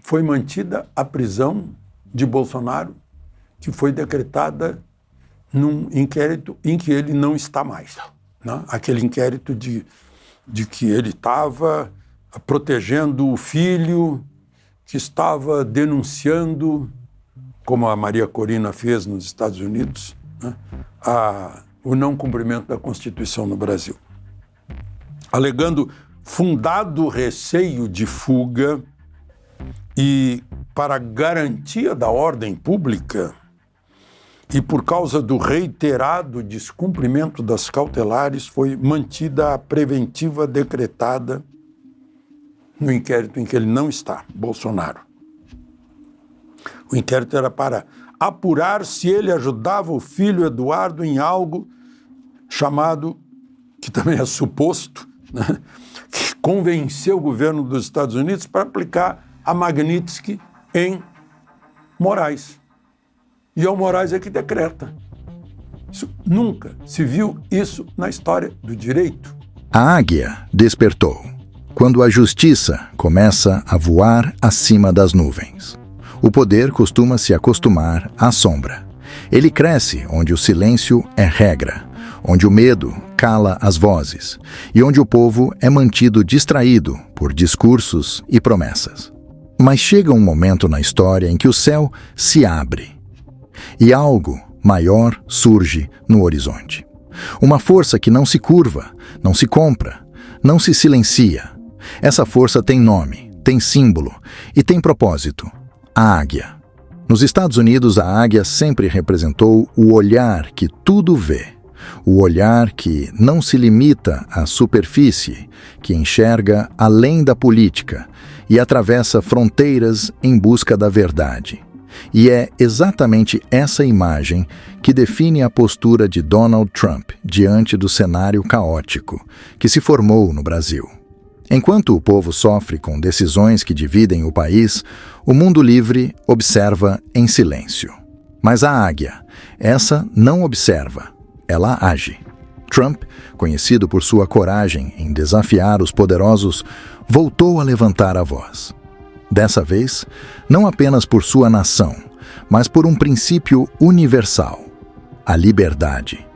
foi mantida a prisão de Bolsonaro, que foi decretada num inquérito em que ele não está mais, né? Aquele inquérito de que ele estava protegendo o filho, que estava denunciando, como a Maria Corina fez nos Estados Unidos, né, o não cumprimento da Constituição no Brasil. Alegando fundado receio de fuga e para garantia da ordem pública e por causa do reiterado descumprimento das cautelares, foi mantida a preventiva decretada no inquérito em que ele não está, Bolsonaro. O inquérito era para apurar se ele ajudava o filho Eduardo em algo chamado, que também é suposto, né, que convenceu o governo dos Estados Unidos para aplicar a Magnitsky em Moraes. E é o Moraes é que decreta. Nunca se viu isso na história do direito. A águia despertou quando a justiça começa a voar acima das nuvens. O poder costuma se acostumar à sombra. Ele cresce onde o silêncio é regra, onde o medo cala as vozes e onde o povo é mantido distraído por discursos e promessas. Mas chega um momento na história em que o céu se abre e algo maior surge no horizonte. Uma força que não se curva, não se compra, não se silencia. Essa força tem nome, tem símbolo e tem propósito: a águia. Nos Estados Unidos, a águia sempre representou o olhar que tudo vê, o olhar que não se limita à superfície, que enxerga além da política e atravessa fronteiras em busca da verdade. E é exatamente essa imagem que define a postura de Donald Trump diante do cenário caótico que se formou no Brasil. Enquanto o povo sofre com decisões que dividem o país, o mundo livre observa em silêncio. Mas a águia, essa não observa, ela age. Trump, conhecido por sua coragem em desafiar os poderosos, voltou a levantar a voz. Dessa vez, não apenas por sua nação, mas por um princípio universal: a liberdade.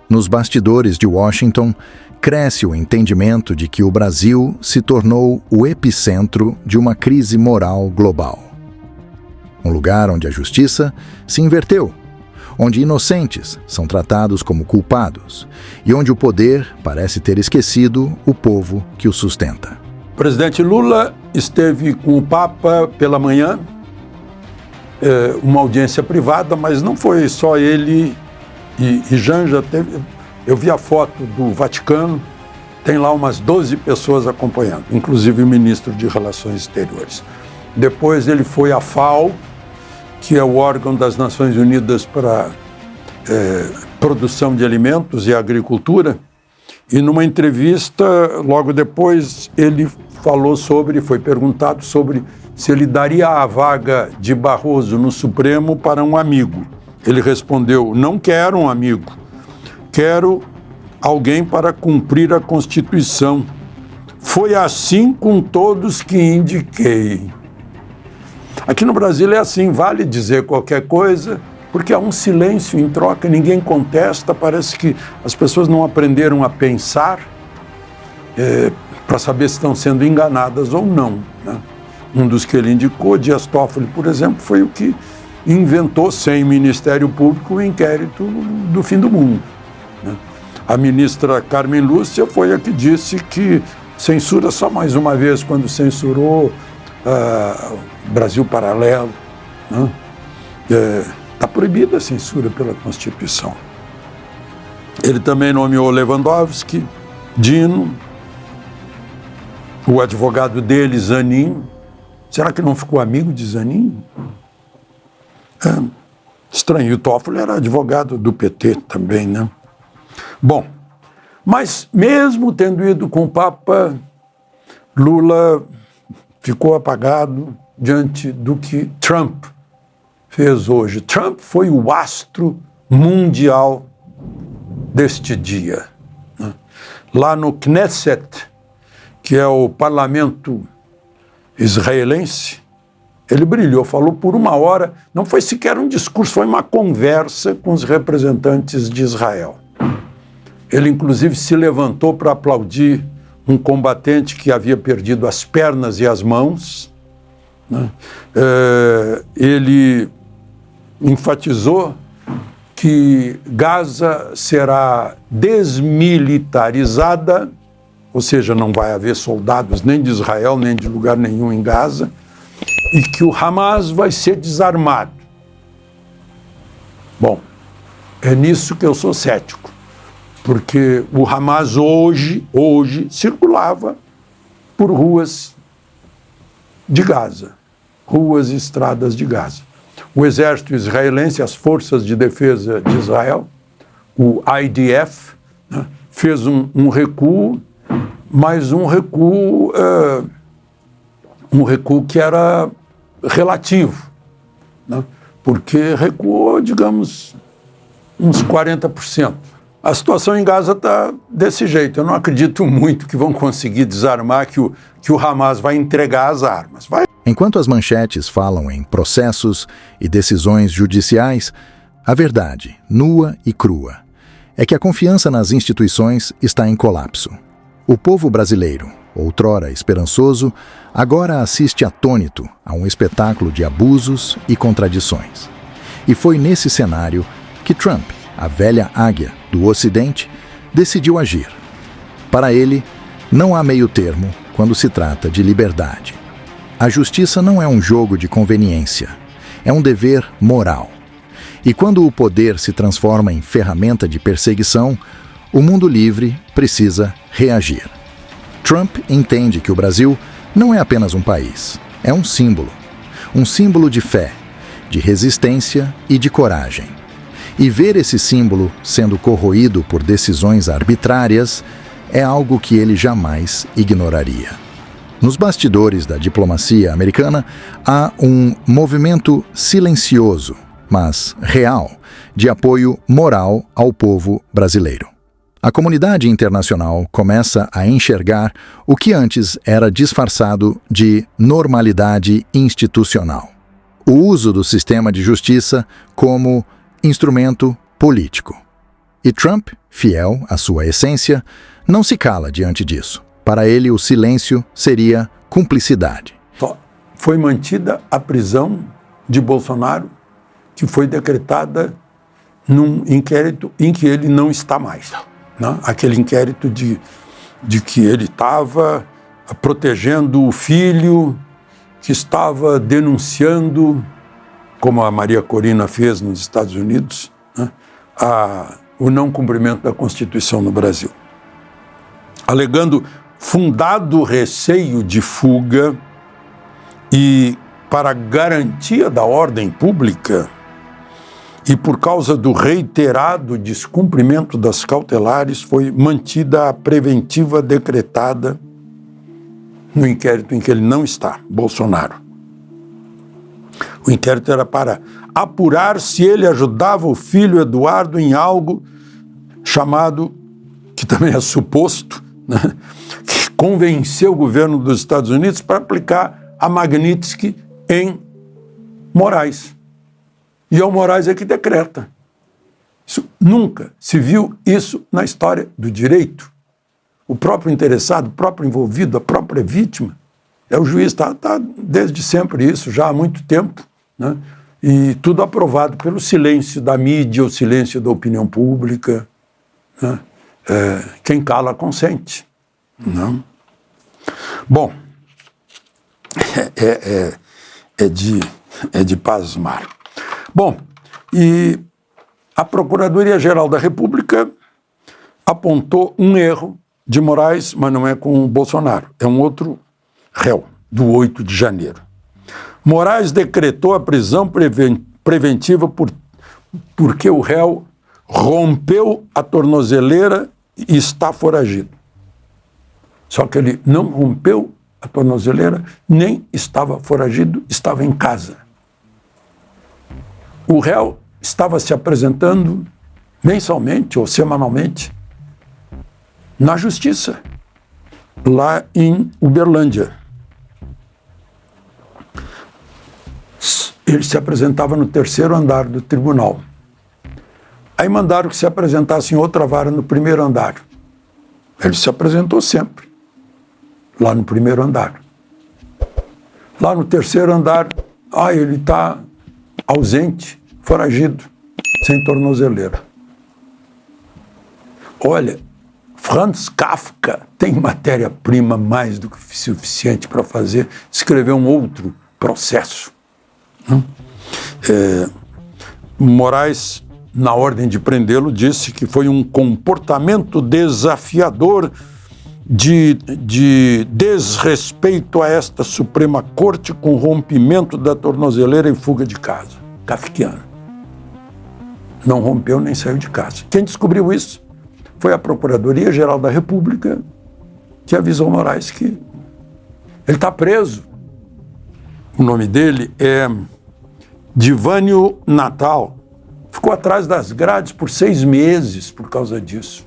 Nos bastidores de Washington, cresce o entendimento de que o Brasil se tornou o epicentro de uma crise moral global. Um lugar onde a justiça se inverteu, onde inocentes são tratados como culpados e onde o poder parece ter esquecido o povo que o sustenta. O presidente Lula esteve com o Papa pela manhã, uma audiência privada, mas não foi só ele e Janja. Eu vi a foto do Vaticano, tem lá umas 12 pessoas acompanhando, inclusive o ministro de Relações Exteriores. Depois ele foi à FAO, que é o órgão das Nações Unidas para produção de alimentos e agricultura, e numa entrevista, logo depois, ele foi perguntado sobre se ele daria a vaga de Barroso no Supremo para um amigo. Ele respondeu: não quero um amigo, quero alguém para cumprir a Constituição. Foi assim com todos que indiquei. Aqui no Brasil é assim, vale dizer qualquer coisa, porque há um silêncio em troca, ninguém contesta, parece que as pessoas não aprenderam a pensar para saber se estão sendo enganadas ou não, né? Um dos que ele indicou, Dias Toffoli, por exemplo, foi o que inventou, sem Ministério Público, o inquérito do fim do mundo, né? A ministra Carmen Lúcia foi a que disse que censura só mais uma vez, quando censurou Brasil Paralelo, né? Está proibida a censura pela Constituição. Ele também nomeou Lewandowski, Dino, o advogado dele, Zanin. Será que não ficou amigo de Zanin? Estranho. O Toffoli era advogado do PT também, né? Bom, mas mesmo tendo ido com o Papa, Lula ficou apagado diante do que Trump fez hoje. Trump foi o astro mundial deste dia, né? Lá no Knesset, que é o parlamento israelense, Ele brilhou, falou por 1 hora, não foi sequer um discurso, foi uma conversa com os representantes de Israel. Ele, inclusive, se levantou para aplaudir um combatente que havia perdido as pernas e as mãos, né? Ele enfatizou que Gaza será desmilitarizada, ou seja, não vai haver soldados nem de Israel, nem de lugar nenhum em Gaza, e que o Hamas vai ser desarmado. Bom, é nisso que eu sou cético, porque o Hamas hoje circulava por ruas de Gaza, ruas e estradas de Gaza. O exército israelense, as forças de defesa de Israel, o IDF, né, fez um recuo, mas um recuo que era relativo, né, porque recuou, digamos, uns 40%. A situação em Gaza está desse jeito. Eu não acredito muito que vão conseguir desarmar, que o Hamas vai entregar as armas. Enquanto as manchetes falam em processos e decisões judiciais, a verdade, nua e crua, é que a confiança nas instituições está em colapso. O povo brasileiro, outrora esperançoso, agora assiste atônito a um espetáculo de abusos e contradições. E foi nesse cenário que Trump, a velha águia do Ocidente, decidiu agir. Para ele, não há meio termo quando se trata de liberdade. A justiça não é um jogo de conveniência, é um dever moral. E quando o poder se transforma em ferramenta de perseguição, o mundo livre precisa reagir. Trump entende que o Brasil não é apenas um país, é um símbolo de fé, de resistência e de coragem. E ver esse símbolo sendo corroído por decisões arbitrárias é algo que ele jamais ignoraria. Nos bastidores da diplomacia americana, há um movimento silencioso, mas real, de apoio moral ao povo brasileiro. A comunidade internacional começa a enxergar o que antes era disfarçado de normalidade institucional. O uso do sistema de justiça como instrumento político. E Trump, fiel à sua essência, não se cala diante disso. Para ele, o silêncio seria cumplicidade. Foi mantida a prisão de Bolsonaro, que foi decretada num inquérito em que ele não está mais. Né? Aquele inquérito de que ele estava protegendo o filho, que estava denunciando, como a Maria Corina fez nos Estados Unidos, né, o não cumprimento da Constituição no Brasil. Alegando fundado receio de fuga e, para garantia da ordem pública, e por causa do reiterado descumprimento das cautelares, foi mantida a preventiva decretada no inquérito em que ele não está, Bolsonaro. O inquérito era para apurar se ele ajudava o filho Eduardo em algo chamado, que também é suposto, né, que convenceu o governo dos Estados Unidos para aplicar a Magnitsky em Moraes. E é o Moraes que decreta. Nunca se viu isso na história do direito. O próprio interessado, o próprio envolvido, a própria vítima, é o juiz, está desde sempre isso, já há muito tempo, né? E tudo aprovado pelo silêncio da mídia, o silêncio da opinião pública, né? Quem cala consente. Não? Bom, é de pasmar. Bom, e a Procuradoria-Geral da República apontou um erro de Moraes, mas não é com o Bolsonaro, é um outro réu, do 8 de janeiro. Moraes decretou a prisão preventiva porque o réu rompeu a tornozeleira e está foragido. Só que ele não rompeu a tornozeleira, nem estava foragido, estava em casa. O réu estava se apresentando mensalmente ou semanalmente na justiça, lá em Uberlândia. ele se apresentava no 3º andar do tribunal. Aí mandaram que se apresentasse em outra vara no 1º andar. Ele se apresentou sempre, lá no 1º andar. Lá no 3º andar, ele está ausente, foragido, sem tornozeleira. Olha, Franz Kafka tem matéria-prima mais do que suficiente para escrever um outro processo. Moraes, na ordem de prendê-lo, disse que foi um comportamento desafiador de desrespeito a esta Suprema Corte com rompimento da tornozeleira e fuga de casa. Kafkiano. Não rompeu nem saiu de casa. Quem descobriu isso foi a Procuradoria-Geral da República, que avisou Moraes que ele está preso. O nome dele é Divânio Natal. Ficou atrás das grades por 6 meses por causa disso.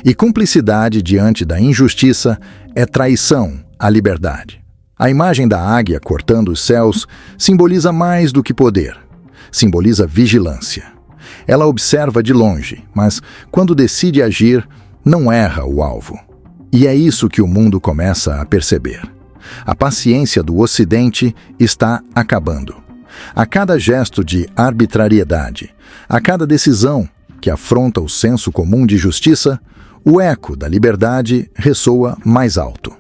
E cumplicidade diante da injustiça é traição à liberdade. A imagem da águia cortando os céus simboliza mais do que poder. Simboliza vigilância. Ela observa de longe, mas quando decide agir, não erra o alvo. E é isso que o mundo começa a perceber. A paciência do Ocidente está acabando. A cada gesto de arbitrariedade, a cada decisão que afronta o senso comum de justiça, o eco da liberdade ressoa mais alto.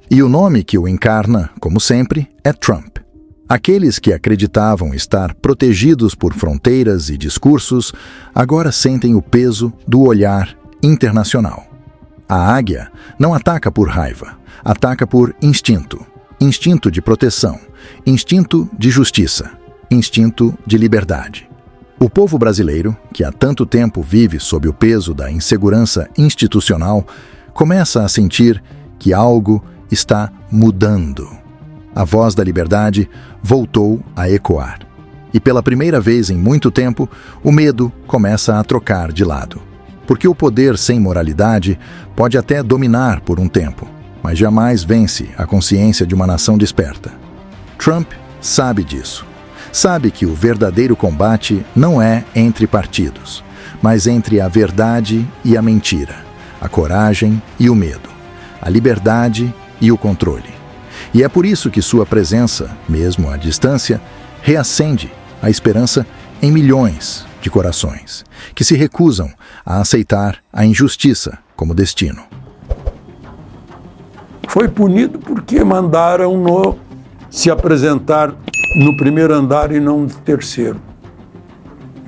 E o nome que o encarna, como sempre, é Trump. Aqueles que acreditavam estar protegidos por fronteiras e discursos, agora sentem o peso do olhar internacional. A águia não ataca por raiva, ataca por instinto. Instinto de proteção, instinto de justiça, instinto de liberdade. O povo brasileiro, que há tanto tempo vive sob o peso da insegurança institucional, começa a sentir que algo está mudando. A voz da liberdade voltou a ecoar. E pela primeira vez em muito tempo, o medo começa a trocar de lado. Porque o poder sem moralidade pode até dominar por um tempo, mas jamais vence a consciência de uma nação desperta. Trump sabe disso. Sabe que o verdadeiro combate não é entre partidos, mas entre a verdade e a mentira, a coragem e o medo, a liberdade e o controle. E é por isso que sua presença, mesmo à distância, reacende a esperança em milhões de corações, que se recusam a aceitar a injustiça como destino. Foi punido porque mandaram se apresentar no 1º andar e não no 3º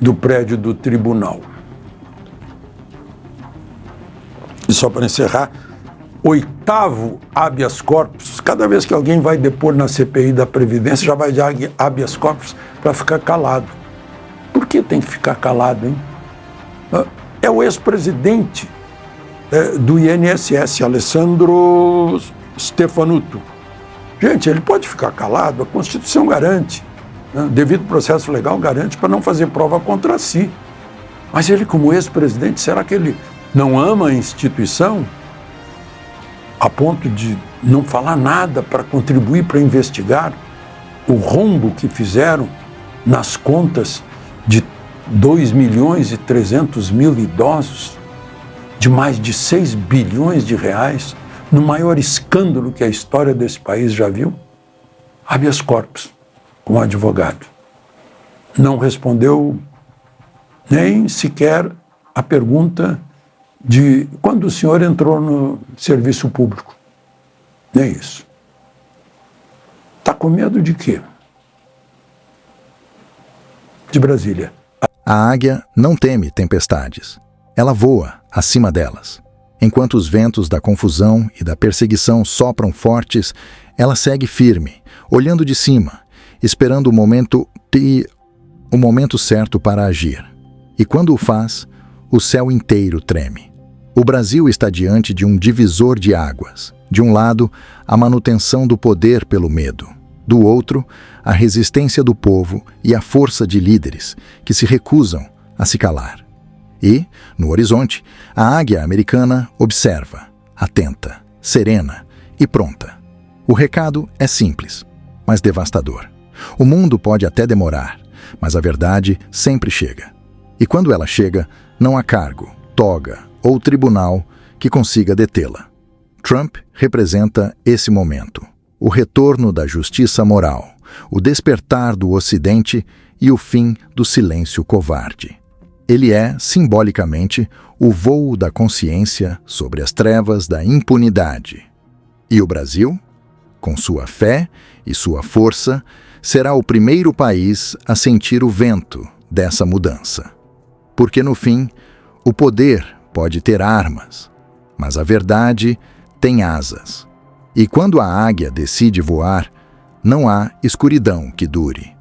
do prédio do tribunal. E só para encerrar, 8º habeas corpus. Cada vez que alguém vai depor na CPI da Previdência, já vai de habeas corpus para ficar calado. Por que tem que ficar calado, hein? É o ex-presidente do INSS, Alessandro Stefanuto. Gente, ele pode ficar calado, a Constituição garante, né? Devido processo legal garante para não fazer prova contra si. Mas ele, como ex-presidente, será que ele não ama a instituição a ponto de não falar nada para contribuir para investigar o rombo que fizeram nas contas de 2.300.000 idosos, de mais de 6 bilhões de reais, no maior escândalo que a história desse país já viu? Habeas corpus, com o advogado. Não respondeu nem sequer a pergunta de quando o senhor entrou no serviço público. Nem isso. Está com medo de quê? De Brasília. A águia não teme tempestades. Ela voa acima delas. Enquanto os ventos da confusão e da perseguição sopram fortes, ela segue firme, olhando de cima, esperando o momento certo para agir. E quando o faz, o céu inteiro treme. O Brasil está diante de um divisor de águas. De um lado, a manutenção do poder pelo medo. Do outro, a resistência do povo e a força de líderes que se recusam a se calar. E, no horizonte, a águia americana observa, atenta, serena e pronta. O recado é simples, mas devastador. O mundo pode até demorar, mas a verdade sempre chega. E quando ela chega, não há cargo, toga ou tribunal que consiga detê-la. Trump representa esse momento, o retorno da justiça moral, o despertar do Ocidente e o fim do silêncio covarde. Ele é, simbolicamente, o voo da consciência sobre as trevas da impunidade. E o Brasil, com sua fé e sua força, será o primeiro país a sentir o vento dessa mudança. Porque, no fim, o poder pode ter armas, mas a verdade tem asas. E quando a águia decide voar, não há escuridão que dure.